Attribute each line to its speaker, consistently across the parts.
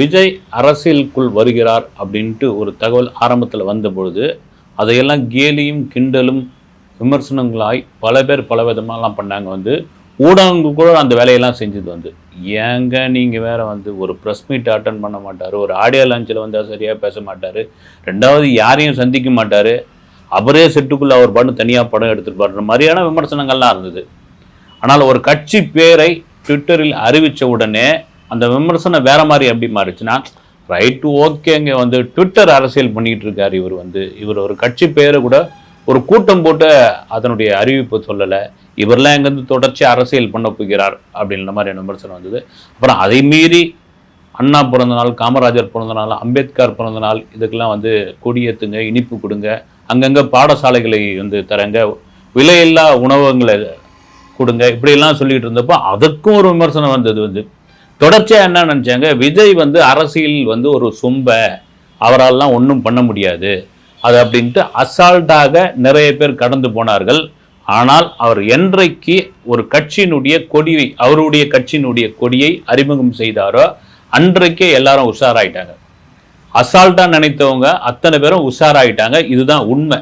Speaker 1: விஜய் அரசியலுக்குள் வருகிறார் அப்படின்ட்டு ஒரு தகவல் ஆரம்பத்தில் வந்த பொழுது அதையெல்லாம் கேலியும் கிண்டலும் விமர்சனங்களாய் பல பேர் பல விதமாகலாம் பண்ணாங்க. ஊடகங்கள் கூட அந்த வேலையெல்லாம் செஞ்சது ஏங்க நீங்கள் வேற ஒரு ப்ரெஸ் மீட் அட்டன் பண்ண மாட்டார், ஒரு ஆடியோ லான்ச்சில் வந்தால் சரியாக பேச மாட்டார், ரெண்டாவது யாரையும் சந்திக்க மாட்டார், அவரே செட்டுக்குள்ளே அவர் பாட்டு தனியாக படம் எடுத்துருப்பார் மாதிரியான விமர்சனங்கள்லாம் இருந்தது. ஆனால் ஒரு கட்சி பேரை ட்விட்டரில் அறிவித்த உடனே அந்த விமர்சனம் வேற மாதிரி எப்படி மாறிச்சுன்னா, ரைட்டு ஓகேங்க ட்விட்டர் அரசியல் பண்ணிட்டு இருக்காரு இவர் ஒரு கட்சி பேரை கூட ஒரு கூட்டம் போட்டு அதனுடைய அறிவிப்பு சொல்லலை, இவரெல்லாம் எங்கேருந்து தொடர்ச்சி அரசியல் பண்ண போகிறார் அப்படின்ற மாதிரி விமர்சனம் வந்தது. அப்புறம் அதை மீறி அண்ணா பிறந்தநாள், காமராஜர் பிறந்தநாள், அம்பேத்கர் பிறந்தநாள் இதுக்கெல்லாம் கொடியேற்றுங்க, இனிப்பு கொடுங்க, அங்கங்கே பாடசாலைகளை தரங்க, விலையில்லா உணவகங்களை கொடுங்க, இப்படியெல்லாம் சொல்லிட்டு இருந்தப்போ அதுக்கும் ஒரு விமர்சனம் வந்தது. தொடர்ச்சியாக என்ன நினச்சாங்க, விஜய் அரசியல் ஒரு சொம்ப, அவரால்லாம் ஒன்றும் பண்ண முடியாது அது அப்படின்ட்டு அசால்ட்டாக நிறைய பேர் கடந்து போனார்கள். ஆனால் அவர் என்றைக்கு ஒரு கட்சியினுடைய கொடியை, அவருடைய கட்சியினுடைய கொடியை அறிமுகம் செய்தாரோ அன்றைக்கே எல்லாரும் உஷாராயிட்டாங்க. அசால்ட்டாக நினைத்தவங்க அத்தனை பேரும் உஷாராயிட்டாங்க. இதுதான் உண்மை.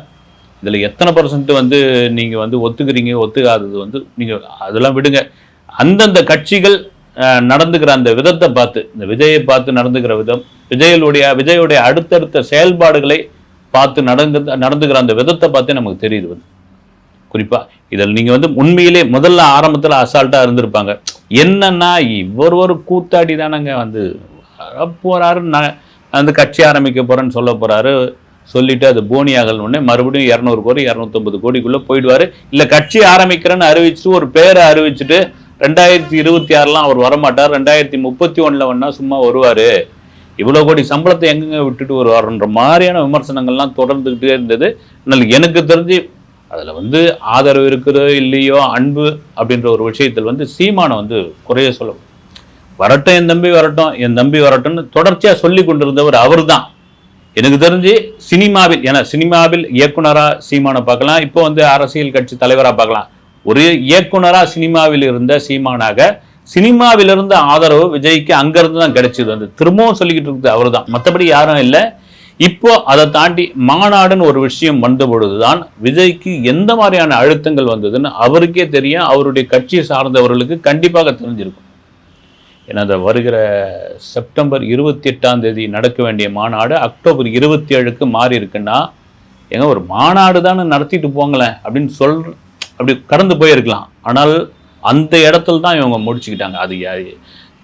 Speaker 1: இதில் எத்தனை பர்சன்ட் நீங்கள் ஒத்துக்கிறீங்க ஒத்துக்காதது நீங்கள் அதெல்லாம் விடுங்க. அந்தந்த கட்சிகள் நடந்துக்கிற அந்த விதத்தை பார்த்து, இந்த விஜயை பார்த்து நடந்துக்கிற விதம், விஜயோடைய அடுத்தடுத்த செயல்பாடுகளை பார்த்து நடந்துக்கிற அந்த விதத்தை பார்த்து நமக்கு தெரியுது. குறிப்பாக இதில் நீங்கள் உண்மையிலே முதல்ல ஆரம்பத்தில் அசால்ட்டாக இருந்திருப்பாங்க. என்னன்னா இவர் ஒரு கூத்தாடி தானங்க போகிறாரு, நான் கட்சி ஆரம்பிக்க போகிறேன்னு சொல்ல போகிறாரு, சொல்லிவிட்டு அது போனியாகலன்னே மறுபடியும் 200 கோடி 250 கோடிக்குள்ளே போயிடுவார். இல்லை கட்சி ஆரம்பிக்கிறேன்னு அறிவிச்சுட்டு ஒரு பேரை அறிவிச்சுட்டு 2026 அவர் வரமாட்டார், 2031 வேணா சும்மா வருவார், இவ்வளோ கோடி சம்பளத்தை எங்கெங்க விட்டுட்டு வருவார்ன்ற மாதிரியான விமர்சனங்கள்லாம் தொடர்ந்துக்கிட்டே இருந்தது. எனக்கு தெரிஞ்சு அதில் ஆதரவு இருக்கிறதோ இல்லையோ, அன்பு அப்படின்ற ஒரு விஷயத்தில் சீமானை குறைய சொல்ல, வரட்டும் என் தம்பி வரட்டும் என் தம்பி வரட்டும்னு தொடர்ச்சியாக சொல்லி கொண்டிருந்தவர் அவர் தான். எனக்கு தெரிஞ்சு சினிமாவில், ஏன்னா சினிமாவில் இயக்குனராக சீமானை பார்க்கலாம், இப்போ அரசியல் கட்சி தலைவராக பார்க்கலாம். ஒரு இயக்குனராக சினிமாவில் இருந்த சீமானாக சினிமாவிலிருந்த ஆதரவு விஜய்க்கு அங்கிருந்து தான் கிடைச்சது. திரும்பவும் சொல்லிக்கிட்டு இருக்குது அவர் தான், மற்றபடி யாரும் இல்லை. இப்போ அதை தாண்டி மாநாடுன்னு ஒரு விஷயம் வந்த பொழுதுதான் விஜய்க்கு எந்த மாதிரியான அழுத்தங்கள் வந்ததுன்னு அவருக்கே தெரியும், அவருடைய கட்சியை சார்ந்தவர்களுக்கு கண்டிப்பாக தெரிஞ்சிருக்கும். ஏன்னா அந்த வருகிற செப்டம்பர் 28 நடக்க வேண்டிய மாநாடு அக்டோபர் 27 மாறி இருக்குன்னா, ஏங்க ஒரு மாநாடு தானே நடத்திட்டு போங்களேன் அப்படின்னு அப்படி கடந்து போயிருக்கலாம். ஆனால் அந்த இடத்துல தான் இவங்க முடிச்சுக்கிட்டாங்க. அது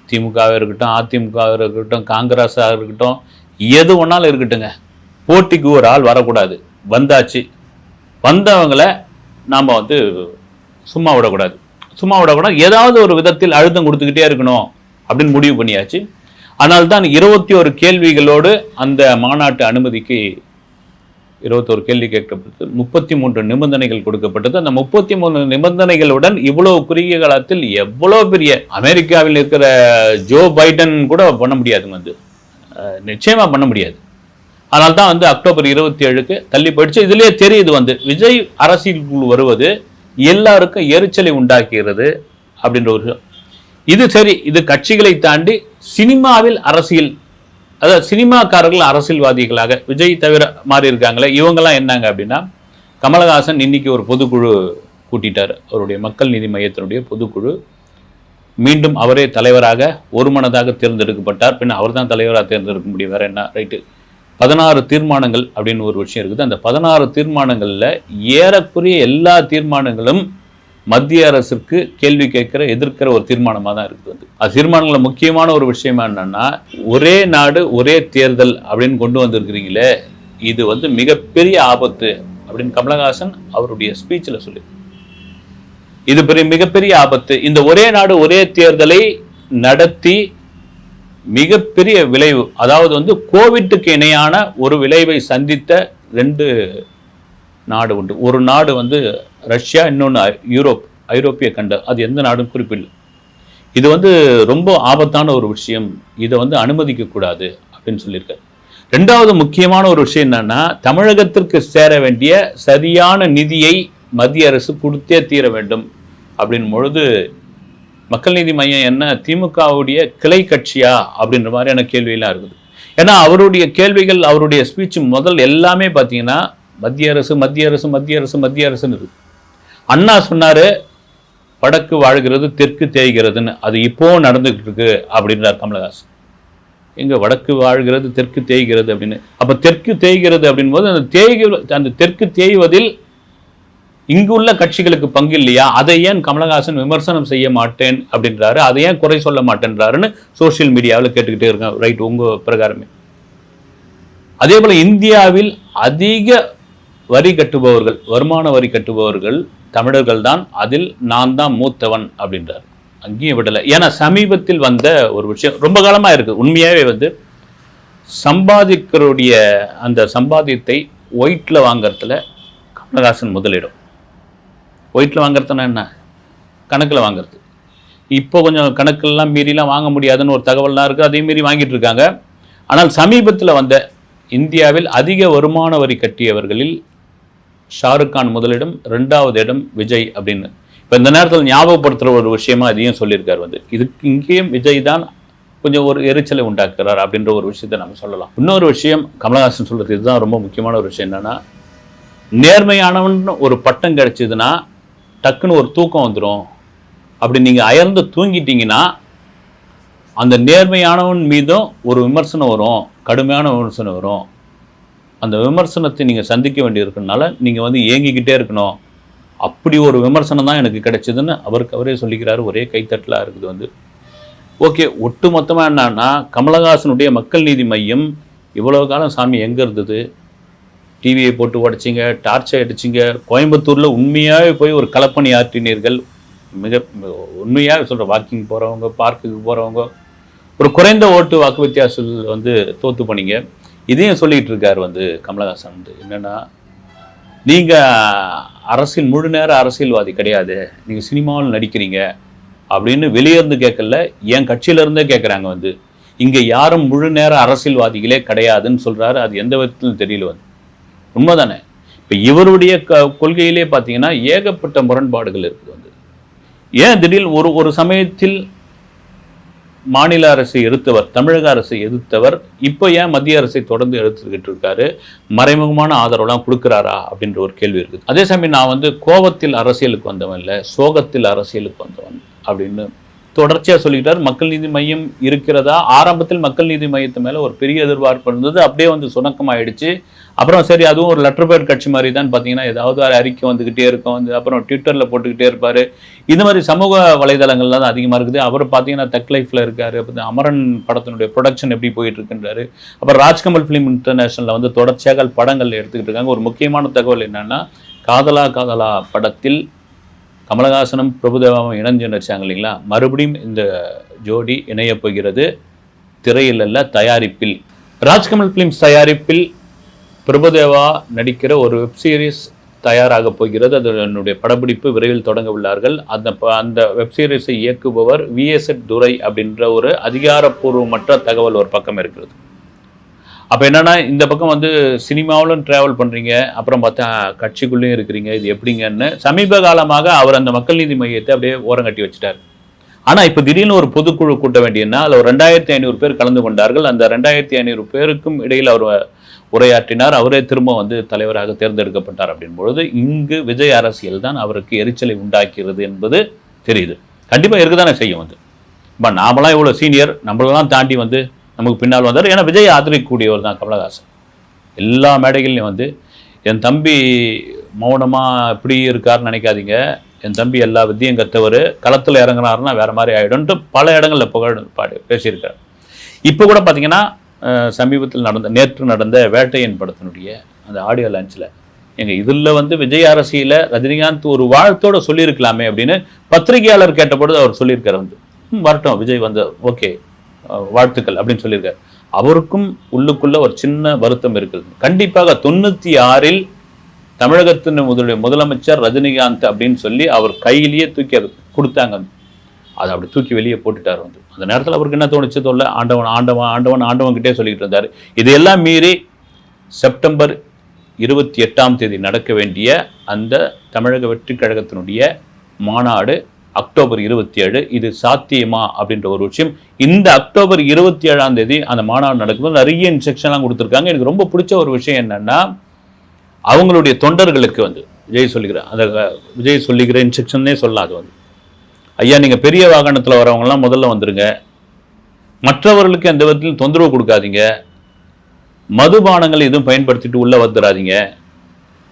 Speaker 1: திமுகவாக இருக்கட்டும், அதிமுகவாக இருக்கட்டும், காங்கிரஸாக இருக்கட்டும், எது ஒன்றாலும் இருக்கட்டுங்க, போட்டிக்கு ஒரு ஆள் வரக்கூடாது. வந்தாச்சு, வந்தவங்களை நாம் சும்மா விடக்கூடாது, ஏதாவது ஒரு விதத்தில் அழுத்தம் கொடுத்துக்கிட்டே இருக்கணும் அப்படின்னு முடிவு பண்ணியாச்சு. ஆனால் தான் 21 கேள்விகளோடு அந்த மாநாட்டு அனுமதிக்கு 21 கேள்வி கேட்கப்பட்டது, 33 நிபந்தனைகள் கொடுக்கப்பட்டது. அந்த 33 நிபந்தனைகளுடன் இவ்வளவு குறுகிய காலத்தில் எவ்வளோ பெரிய அமெரிக்காவில் இருக்கிற ஜோ பைடன் கூட பண்ண முடியாது, நிச்சயமா பண்ண முடியாது. ஆனால் தான் அக்டோபர் 27 தள்ளி போயிடுச்சு. இதுலேயே தெரியுது விஜய் அரசியலுக்குள் வருவது எல்லாருக்கும் எரிச்சலை உண்டாக்குகிறது அப்படின்ற ஒரு இது. சரி, இது கட்சிகளை தாண்டி சினிமாவில் அரசியல், அதாவது சினிமாக்காரர்கள் அரசியல்வாதிகளாக விஜய் தவிர மாறி இருக்காங்களே, இவங்கெல்லாம் என்னங்க அப்படின்னா, கமலஹாசன் இன்னைக்கு ஒரு பொதுக்குழு கூட்டிட்டார், அவருடைய மக்கள் நீதி மையத்தினுடைய பொதுக்குழு. மீண்டும் அவரே தலைவராக ஒருமனதாக தேர்ந்தெடுக்கப்பட்டார். பின்ன அவர் தான் தலைவராக தேர்ந்தெடுக்க முடியும், வேற என்ன, ரைட்டு. 16 தீர்மானங்கள் அப்படின்னு ஒரு விஷயம் இருக்குது. அந்த 16 தீர்மானங்களில் ஏறக்குறைய எல்லா தீர்மானங்களும் மத்திய அரசுக்கு கேள்வி கேட்கிற, எதிர்க்கிற ஒரு தீர்மானமாக தான் இருக்குது. அது தீர்மானங்களில் முக்கியமான ஒரு விஷயமா என்னன்னா, ஒரே நாடு ஒரே தேர்தல் அப்படின்னு கொண்டு வந்திருக்கிறீங்களே, இது மிகப்பெரிய ஆபத்து அப்படின்னு கமலஹாசன் அவருடைய ஸ்பீச்சில் சொல்லி, இது மிகப்பெரிய ஆபத்து. இந்த ஒரே நாடு ஒரே தேர்தலை நடத்தி மிகப்பெரிய விளைவு, அதாவது கோவிட்டுக்கு இணையான ஒரு விளைவை சந்தித்த 2 நாடு உண்டு. ஒரு நாடு ரஷ்யா, இன்னொன்று ஐரோப்பிய கண்டம், அது எந்த நாடும் குறிப்பில்லை. இது ரொம்ப ஆபத்தான ஒரு விஷயம், இதை அனுமதிக்கக்கூடாது அப்படின்னு சொல்லியிருக்காரு. ரெண்டாவது முக்கியமான ஒரு விஷயம் என்னன்னா, தமிழகத்திற்கு சேர வேண்டிய சரியான நிதியை மத்திய அரசு கொடுத்தே தீர வேண்டும் அப்படின் பொழுது மக்கள் நீதி மையம் என்ன திமுகவுடைய கிளை கட்சியா அப்படின்ற மாதிரியான கேள்வியெல்லாம் இருக்குது. ஏன்னா அவருடைய கேள்விகள், அவருடைய ஸ்பீச் முதல் எல்லாமே பார்த்தீங்கன்னா மத்திய அரசு மத்திய அரசு மத்திய அரசு மத்திய அரசுன்னு இருக்குது. அண்ணா சொன்னார் வடக்கு வாழ்கிறது தெற்கு தேய்கிறதுன்னு, அது இப்போ நடந்துகிட்டு இருக்கு அப்படின்றார் கமலஹாசன். எங்க வடக்கு வாழ்கிறது தெற்கு தேய்கிறது அப்படின்னு, அப்போ தெற்கு தேய்கிறது அப்படின் போது அந்த தெற்கு தேய்வதில் இங்குள்ள கட்சிகளுக்கு பங்கு இல்லையா? அதை ஏன் கமலஹாசன் விமர்சனம் செய்ய மாட்டேன் அப்படின்றாரு, அதை ஏன் குறை சொல்ல மாட்டேன்றாருன்னு சோசியல் மீடியாவில் கேட்டுக்கிட்டே இருக்கேன். ரைட், உங்க பிரகாரமே. அதே போல இந்தியாவில் அதிக வரி கட்டுபவர்கள், வருமான வரி கட்டுபவர்கள் தமிழர்கள் தான், அதில் நான் தான் மூத்தவன் அப்படின்றார். அங்கேயும் விடலை. ஏன்னா சமீபத்தில் வந்த ஒரு விஷயம் ரொம்ப காலமாக இருக்குது. உண்மையாகவே வந்து சம்பாதிக்கிறோடைய அந்த சம்பாத்தியத்தை ஒயிட்டில் வாங்கிறதுல கமலஹாசன் முதலிடம். ஒயிட்டில் வாங்குறதுனா என்ன? கணக்கில் வாங்குறது. இப்போ கொஞ்சம் கணக்கெல்லாம் மீறிலாம் வாங்க முடியாதுன்னு ஒரு தகவல்லாம் இருக்குது, அதே மீறி வாங்கிட்டு இருக்காங்க. ஆனால் சமீபத்தில் வந்த இந்தியாவில் அதிக வருமான வரி கட்டியவர்களில் ஷாருக் கான் முதலிடம், 2வது இடம் விஜய் அப்படின்னு. இப்போ இந்த நேரத்தில் ஞாபகப்படுத்துகிற ஒரு விஷயமா இதையும் சொல்லியிருக்காரு. வந்து இதுக்கு இங்கேயும் விஜய் தான் கொஞ்சம் ஒரு எரிச்சலை உண்டாக்குறார் அப்படின்ற ஒரு விஷயத்தை நம்ம சொல்லலாம். இன்னொரு விஷயம் கமலஹாசன் சொல்கிறது, இதுதான் ரொம்ப முக்கியமான ஒரு விஷயம். என்னென்னா, நேர்மையானவன் ஒரு பட்டம் கிடைச்சிதுன்னா டக்குன்னு ஒரு தூக்கம் வந்துடும். அப்படி நீங்கள் அயர்ந்து தூங்கிட்டீங்கன்னா அந்த நேர்மையானவன் மீதும் ஒரு விமர்சனம் வரும், கடுமையான விமர்சனம் வரும். அந்த விமர்சனத்தை நீங்கள் சந்திக்க வேண்டியிருக்கனால நீங்கள் வந்து ஏங்கிக்கிட்டே இருக்கணும். அப்படி ஒரு விமர்சனம் தான் எனக்கு கிடைச்சதுன்னு அவரே சொல்லிக்கிறாரு. ஒரே கைத்தட்டலாக இருக்குது. வந்து ஓகே, ஒட்டு மொத்தமாக என்னன்னா, கமலஹாசனுடைய மக்கள் நீதி மையம் இவ்வளோ காலம் சாமி எங்கே இருந்தது? டிவியை போட்டு உடைச்சிங்க, டார்ச்சை அடிச்சிங்க, கோயம்புத்தூரில் உண்மையாகவே போய் ஒரு களப்பணி ஆற்றினீர்கள். மிக உண்மையாக சொல்கிற, வாக்கிங் போகிறவங்க, பார்க்குக்கு போகிறவங்க, ஒரு குறைந்த ஓட்டு வாக்கு வித்தியாசத்தில் வந்து தோற்று போனீங்க. இதையும் சொல்லிகிட்டு இருக்கார் வந்து கமலஹாசன். வந்து என்னென்னா, நீங்கள் முழு நேர அரசியல்வாதி கிடையாது, நீங்கள் சினிமாவில் நடிக்கிறீங்க அப்படின்னு வெளியேருந்து கேட்கல, என் கட்சியிலேருந்தே கேட்குறாங்க. வந்து இங்கே யாரும் முழு நேர அரசியல்வாதிகளே கிடையாதுன்னு சொல்கிறாரு. அது எந்த விதத்திலும் தெரியல. வந்து உண்மைதானே? இப்போ இவருடைய கொள்கையிலே பார்த்தீங்கன்னா ஏகப்பட்ட முரண்பாடுகள் இருக்குது. வந்து ஏன் திடீர் ஒரு சமயத்தில் மாநில அரசை எதிர்த்தவர், தமிழக அரசை எதிர்த்தவர், இப்போ ஏன் மத்திய அரசை தொடர்ந்து எடுத்துக்கிட்டு இருக்காரு? மறைமுகமான ஆதரவுலாம் கொடுக்குறாரா அப்படின்ற ஒரு கேள்வி இருக்குது. அதே சமயம் நான் வந்து கோபத்தில் அரசியலுக்கு வந்தவன் இல்லை, சோகத்தில் அரசியலுக்கு வந்தவன் அப்படின்னு தொடர்ச்சியாக சொல்லிக்கிட்டார். மக்கள் நீதி மையம் இருக்கிறதா? ஆரம்பத்தில் மக்கள் நீதி மையத்து மேலே ஒரு பெரிய எதிர்பார்ப்பு இருந்தது, அப்படியே வந்து சுணக்கமாயிடுச்சு. அப்புறம் சரி, அதுவும் ஒரு லெட்டர் பேட் கட்சி மாதிரி தான். பார்த்தீங்கன்னா ஏதாவது ஒரு அறிக்கை வந்துக்கிட்டே இருக்கும். வந்து அப்புறம் ட்விட்டரில் போட்டுக்கிட்டே இருப்பார். இது மாதிரி சமூக வலைதளங்கள்லாம் தான் அதிகமாக இருக்குது. அவர் பார்த்தீங்கன்னா தக் லைஃப்பில் இருக்கார். அப்போ அமரன் படத்தினுடைய ப்ரொடக்ஷன் எப்படி போயிட்டு இருக்குன்றாரு. அப்புறம் ராஜ்கமல் ஃபிலிம் இன்டர்நேஷனலில் வந்து தொடர்ச்சியாக படங்கள் எடுத்துக்கிட்டு இருக்காங்க. ஒரு முக்கியமான தகவல் என்னென்னா, காதலா காதலா படத்தில் கமலஹாசனும் பிரபுதேவாவும் இணைஞ்சு நடிச்சாங்க இல்லைங்களா? மறுபடியும் இந்த ஜோடி இணைய போகிறது. திரையில் அல்ல, தயாரிப்பில். ராஜ்கமல் ஃபிலிம்ஸ் தயாரிப்பில் பிரபுதேவா நடிக்கிற ஒரு வெப் சீரிஸ் தயாராக போகிறது. அதனுடைய படப்பிடிப்பு விரைவில் தொடங்க உள்ளார்கள். அந்த வெப் சீரிஸை இயக்குபவர் VS துரை அப்படின்ற ஒரு அதிகாரப்பூர்வமற்ற தகவல் ஒரு பக்கம் இருக்கிறது. அப்போ என்னென்னா, இந்த பக்கம் வந்து சினிமாவிலும் ட்ராவல் பண்ணுறீங்க, அப்புறம் பார்த்தா கட்சிக்குள்ளேயும் இருக்கிறீங்க, இது எப்படிங்கன்னு சமீப காலமாக அவர் அந்த மக்கள் நீதி மையத்தை அப்படியே ஓரங்கட்டி வச்சுட்டார். ஆனால் இப்போ திடீர்னு ஒரு பொதுக்குழு கூட்ட வேண்டியதுன்னா அதில் ஒரு 2500 பேர் கலந்து கொண்டார்கள். அந்த 2500 பேருக்கும் இடையில் அவர் உரையாற்றினார். அவரே திரும்ப வந்து தலைவராக தேர்ந்தெடுக்கப்பட்டார். அப்படின் பொழுது இங்கு விஜய் அரசியல் தான் அவருக்கு எரிச்சலை உண்டாக்கிறது என்பது தெரியுது. கண்டிப்பாக இருக்குதானே செய்யும். வந்து இப்போ நாமெல்லாம் இவ்வளோ சீனியர், நம்மளெல்லாம் தாண்டி வந்து நமக்கு பின்னால் வந்தார். ஏன்னா விஜய் ஆதரிக்கக்கூடியவர் தான் கமலஹாசன். எல்லா மேடைகள்லையும் வந்து என் தம்பி மௌனமாக இப்படி இருக்காருன்னு நினைக்காதீங்க, என் தம்பி எல்லா வித்தியும் கற்றவர், களத்தில் இறங்கினாருன்னா வேறு மாதிரி ஆகிடும்ன்ட்டு பல இடங்களில் பேசியிருக்கார். இப்போ கூட பார்த்தீங்கன்னா சமீபத்தில் நேற்று நடந்த வேட்டையன் படத்தினுடைய அந்த ஆடியோ லான்ச்சில் இதில் வந்து விஜய் அரசியல ரஜினிகாந்த் ஒரு வாழ்த்தோடு சொல்லியிருக்கலாமே அப்படின்னு பத்திரிகையாளர் கேட்டபொழுது அவர் சொல்லியிருக்காரு. வந்து வரட்டும் விஜய் வந்து ஓகே வாழ்த்துக்கள் அப்படின்னு சொல்லியிருக்காரு. அவருக்கும் உள்ளுக்குள்ள ஒரு சின்ன வருத்தம் இருக்குது. கண்டிப்பாக 96இல் தமிழகத்தின் முதலமைச்சர் ரஜினிகாந்த் அப்படின்னு சொல்லி அவர் கையிலேயே தூக்கி கொடுத்தாங்க. அதை அப்படி தூக்கி வெளியே போட்டுட்டார். வந்து அந்த நேரத்தில் அவருக்கு என்ன தோணுச்சு? தோல்ல ஆண்டவன் ஆண்டவன் ஆண்டவன் ஆண்டவன்கிட்டே சொல்லிக்கிட்டு இருந்தார். இதையெல்லாம் மீறி செப்டம்பர் 28ஆம் தேதி நடக்க வேண்டிய அந்த தமிழக வெற்றி கழகத்தினுடைய மாநாடு அக்டோபர் 27. இது சாத்தியமா அப்படின்ற ஒரு விஷயம். இந்த அக்டோபர் 27 அந்த மாநாடு நடக்கும்போது நிறைய இன்ஸ்ட்ரக்ஷன்லாம் கொடுத்துருக்காங்க. எனக்கு ரொம்ப பிடிச்ச ஒரு விஷயம் என்னன்னா, அவங்களுடைய தொண்டர்களுக்கு விஜய் சொல்லுகிற இன்ஸ்ட்ரக்ஷன்னே சொல்லலாம். அது ஐயா, நீங்கள் பெரிய வாகனத்தில் வரவங்கலாம் முதல்ல வந்துருங்க, மற்றவர்களுக்கு எந்த விதத்திலும் தொந்தரவு கொடுக்காதீங்க, மதுபானங்கள் எதுவும் பயன்படுத்திட்டு உள்ளே வந்துடாதீங்க,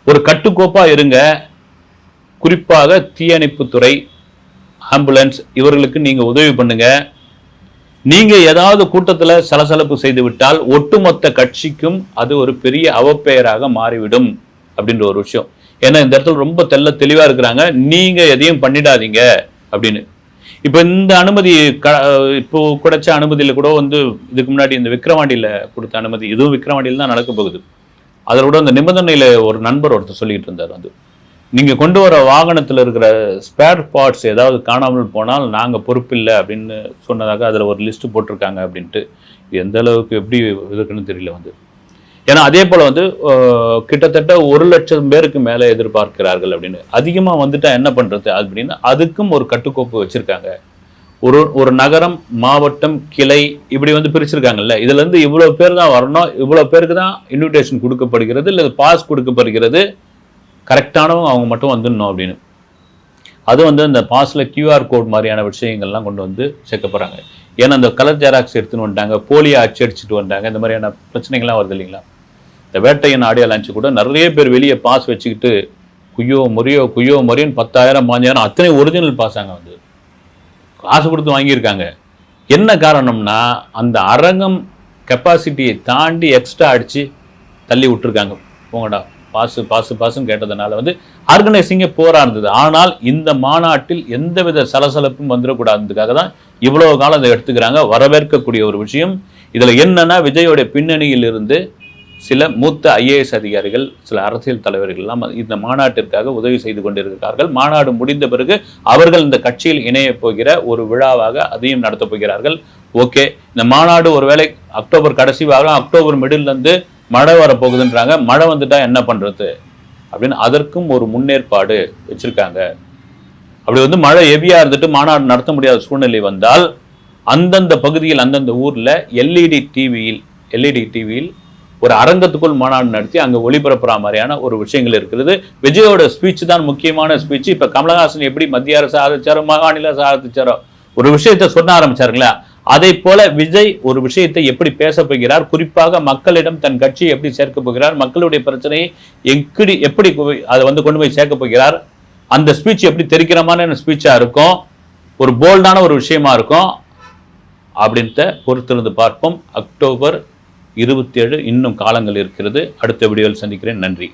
Speaker 1: ஒரு கட்டுக்கோப்பாக இருங்க, குறிப்பாக தீயணைப்புத்துறை, ஆம்புலன்ஸ் இவர்களுக்கு நீங்கள் உதவி பண்ணுங்க, நீங்கள் ஏதாவது கூட்டத்தில் சலசலப்பு செய்து விட்டால் ஒட்டுமொத்த கட்சிக்கும் அது ஒரு பெரிய அவப்பெயராக மாறிவிடும் அப்படின்ற ஒரு விஷயம். ஏன்னா இந்த இடத்துல ரொம்ப தெளிவாக இருக்கிறாங்க, நீங்கள் எதையும் பண்ணிடாதீங்க அப்படின்னு. இப்போ இந்த அனுமதி இப்போ கிடைச்ச அனுமதியில் கூட இதுக்கு முன்னாடி இந்த விக்ரவாண்டியில் கொடுத்த அனுமதி, இதுவும் விக்ரவாண்டியில் தான் நடக்க போகுது. அதில் கூட அந்த நிபந்தனையில் ஒரு நண்பர் ஒருத்தர் சொல்லிக்கிட்டு இருந்தார், நீங்கள் கொண்டு வர வாகனத்தில் இருக்கிற ஸ்பேர் பார்ட்ஸ் ஏதாவது காணாமல் போனால் நாங்கள் பொறுப்பில்லை அப்படின்னு சொன்னதாக அதில் ஒரு லிஸ்ட்டு போட்டிருக்காங்க அப்படின்ட்டு. எந்த அளவுக்கு எப்படி இருக்குன்னு தெரியல. ஏன்னா அதே போல் கிட்டத்தட்ட 1,00,000 பேருக்கு மேலே எதிர்பார்க்கிறார்கள் அப்படின்னு. அதிகமாக வந்துட்டா என்ன பண்ணுறது அப்படின்னு அதுக்கும் ஒரு கட்டுக்கோப்பு வச்சுருக்காங்க. ஒரு நகரம், மாவட்டம், கிளை இப்படி பிரிச்சிருக்காங்கல்ல. இதுலேருந்து இவ்வளோ பேர் தான் வரணும், இவ்வளோ பேருக்கு தான் இன்விடேஷன் கொடுக்கப்படுகிறது, இல்லை பாஸ் கொடுக்கப்படுகிறது, கரெக்டானவங்க அவங்க மட்டும் வந்துடணும் அப்படின்னு. அது அந்த பாஸில் கியூஆர் கோட் மாதிரியான விஷயங்கள்லாம் கொண்டு சேர்க்க போகிறாங்க. ஏன்னா அந்த கலர் ஜெராக்ஸ் எடுத்துன்னு வந்துட்டாங்க, போலியை அச்சடிச்சுட்டு வந்துட்டாங்க, இந்த மாதிரியான பிரச்சனைகள்லாம் வருது இல்லைங்களா. இந்த வேட்டையன் ஆடியோ லான்ச்சு கூட நிறைய பேர் வெளியே பாஸ் வச்சுக்கிட்டு குய்யோ முறையோன்னு 10,000 5,000 அத்தனை ஒரிஜினல் பாஸாங்க காசு கொடுத்து வாங்கியிருக்காங்க. என்ன காரணம்னா அந்த அரங்கம் கெப்பாசிட்டியை தாண்டி எக்ஸ்ட்ரா அடித்து தள்ளி விட்டுருக்காங்க. போங்கடா பாசுன்னு கேட்டதுனால ஆர்கனைசிங்கே போரா இருந்தது. ஆனால் இந்த மாநாட்டில் எந்தவித சலசலப்பும் வந்துடக்கூடாதுக்காக தான் இவ்வளவு காலம் அதை எடுத்துக்கிறாங்க. வரவேற்கக்கூடிய ஒரு விஷயம். இதில் என்னன்னா, விஜயோடைய பின்னணியில் இருந்து சில மூத்த IAS அதிகாரிகள், சில அரசியல் தலைவர்கள்லாம் இந்த மாநாட்டிற்காக உதவி செய்து கொண்டிருக்கிறார்கள். மாநாடு முடிந்த பிறகு அவர்கள் இந்த கட்சியில் இணைய போகிற ஒரு விழாவாக அதையும் நடத்தப் போகிறார்கள். ஓகே, இந்த மாநாடு ஒருவேளை அக்டோபர் கடைசி வாரம், அக்டோபர் மிடில் மழை வரப்போகுதுன்றாங்க. மழை வந்துட்டா என்ன பண்றது அப்படின்னு அதற்கும் ஒரு முன்னேற்பாடு வச்சிருக்காங்க. அப்படி மழை ஹெவியா இருந்துட்டு மாநாடு நடத்த முடியாத சூழ்நிலை வந்தால் அந்தந்த பகுதியில், அந்தந்த ஊர்ல எல்இடி டிவியில் ஒரு அரங்கத்துக்குள் மாநாடு நடத்தி அங்க ஒளிபரப்புற மாதிரியான ஒரு விஷயங்கள் இருக்கிறது. விஜயோட ஸ்பீச் தான் முக்கியமான ஸ்பீச். இப்ப கமலஹாசன் எப்படி மத்திய அரசு ஆதரிச்சாரோ, மாநில அரசு ஆதரிச்சாரோ, ஒரு விஷயத்த சொன்ன ஆரம்பிச்சாருங்களா, அதை போல விஜய் ஒரு விஷயத்தை எப்படி பேச போகிறார், குறிப்பாக மக்களிடம் தன் கட்சியை எப்படி சேர்க்க போகிறார், மக்களுடைய பிரச்சனையை எப்படி அதை கொண்டு போய் சேர்க்க போகிறார், அந்த ஸ்பீச் எப்படி தெரிக்கிறமான ஸ்பீச்சா இருக்கும், ஒரு போல்டான ஒரு விஷயமா இருக்கும் அப்படின்ட்டு பொறுத்திருந்து பார்ப்போம். அக்டோபர் 27 இன்னும் காலங்கள் இருக்கிறது. அடுத்த வீடியோவில் சந்திக்கிறேன். நன்றி.